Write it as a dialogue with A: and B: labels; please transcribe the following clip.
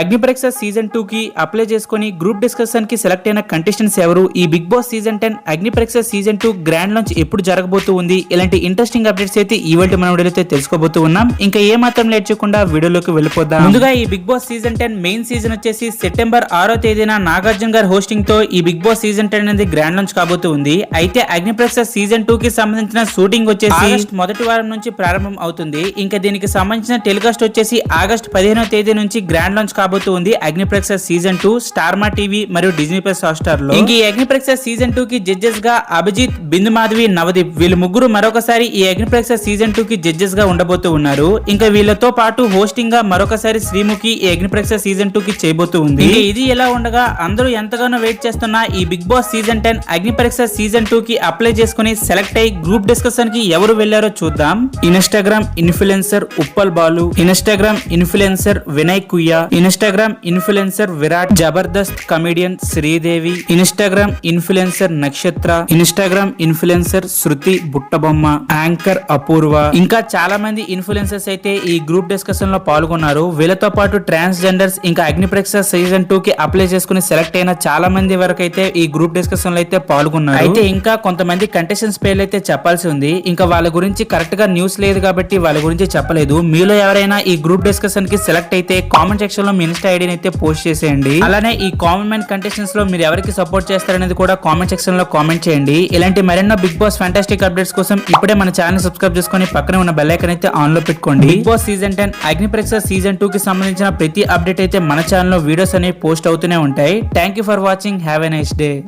A: అగ్నిపరీక్ష season 2 కి apply చేసుకుని group discussion కి సెలెక్ట్ అయిన కంటెస్టెంట్స్ ఎవరు? ఈ Bigg Boss season 10 అగ్నిపరీక్ష season 2 grand launch ఎప్పుడు జరగబోతూ ఉంది? ఇలాంటి ఇంట్రెస్టింగ్ అప్డేట్స్ అయితే ఈ వీడియో మన వీడియోలో తెలుసుకోబోతూ ఉన్నాం. ఇంకా ఏ మాత్రం లేట్ చేయకుండా వీడియోలోకి వెళ్ళిపోదాం. ముందుగా ఈ Bigg Boss season 10 main season వచ్చేసి సెప్టెంబర్ 6వ తేదీన నాగార్జున గారి హోస్టింగ్ తో ఈ బిగ్ బాస్ సీజన్ 10 అనేది గ్రాండ్ లాంచ్ కాబోతూ ఉంది. అయితే అగ్నిపరీక్ష సీజన్ 2 కి సంబంధించిన షూటింగ్ వచ్చేసి ఆగస్ట్ మొదటి వారం నుంచి ప్రారంభం అవుతుంది. ఇంకా దీనికి సంబంధించిన టెలికాస్ట్ వచ్చేసి ఆగస్ట్ 15వ తేదీ నుంచి గ్రాండ్ లాంచ్ కాబోతూ ఉంది. అగ్నిపరీక్ష సీజన్ 2 స్టార్ మా టీవీ మరియు డిజ్నీ ప్లస్ హాట్‌స్టార్ లో. ఇంక ఈ అగ్నిపరీక్ష సీజన్ 2 కి జడ్జెస్ గా అభిజిత్, బిందు మాధవి, నవదీప్ వీళ్ళు ముగ్గురు మరొకసారి ఈ అగ్నిపరీక్ష సీజన్ 2 కి జడ్జెస్ గా ఉండబోతూ ఉన్నారు. ఇంకా వీళ్ళతో పాటు హోస్టింగ్ గా మరొకసారి శ్రీముఖి ఈ అగ్నిపరీక్ష సీజన్ 2 కి చేయబోతూ ఉంది. ఇంకా ఇది ఎలా ఉండగా అందరూ ఎంతగానో వెయిట్ చేస్తున్న ఈ బిగ్ బాస్ సీజన్ 10 అగ్నిపరీక్ష సీజన్ 2 కి అప్లై చేసుకుని సెలెక్ట్ అయ్యి గ్రూప్ డిస్కషన్ కి ఎవరు వెళ్లారో చూద్దాం. Instagram influencer Uppal Balu, Instagram influencer Vinay Kuyya, Instagram influencer Virat, Jabardasth comedian Sridevi, Instagram influencer Nakshatra, Instagram influencer Shruti Buttabomma, anchor Apoorva, ఇంకా చాలా మంది ఇన్ఫ్లుయెన్సర్స్ అయితే ఈ గ్రూప్ డిస్కషన్ లో పాల్గొన్నారు. వీళ్ళతో పాటు ట్రాన్స్జెండర్స్ ఇంకా అగ్నిపరీక్ష సీజన్ 2 కి అప్లై చేసుకుని సెలెక్ట్ అయిన చాలా మంది వరకు అయితే ఈ గ్రూప్ డిస్కషన్ లో అయితే పాల్గొన్నారు. అయితే ఇంకా కొంతమంది కంటెస్టెంట్స్ పేర్లు అయితే చెప్పాల్సి ఉంది. ఇంకా వాళ్ళ గురించి కరెక్ట్ గా న్యూస్ లేదు కాబట్టి వాళ్ళ గురించి చెప్పలేదు. మీలో ఎవరైనా ఈ గ్రూప్ డిస్కషన్ కి సెలెక్ట్ అయితే కామెంట్ సెక్షన్ లో మీ ఇన్స్టా ఐడిని అయితే పోస్ట్ చేసేయండి. అలానే ఈ కామన్ మ్యాన్ కంటెస్టెంట్స్ లో మీరు ఎవరికి సపోర్ట్ చేస్తారనేది కూడా కామెంట్ సెక్షన్ లో కామెంట్ చేయండి. ఇలాంటి మరెన్నో బిగ్ బాస్ ఫ్యాంటాస్టిక్ అప్డేట్స్ కోసం ఇప్పుడే మన ఛానల్ సబ్స్క్రైబ్ చేసుకొని పక్కనే ఉన్న బెల్ ఐకాన్ అయితే ఆన్ లో పెట్టుకోండి. బిగ్ బాస్ సీజన్ 10 అగ్నిపరీక్ష సీజన్ 2 కి సంబంధించిన ప్రతి అప్డేట్ అయితే మన ఛానల్ లో వీడియోస్ అనేవి పోస్ట్ అవుతూనే ఉంటాయి. Thank you for watching. Have a nice day.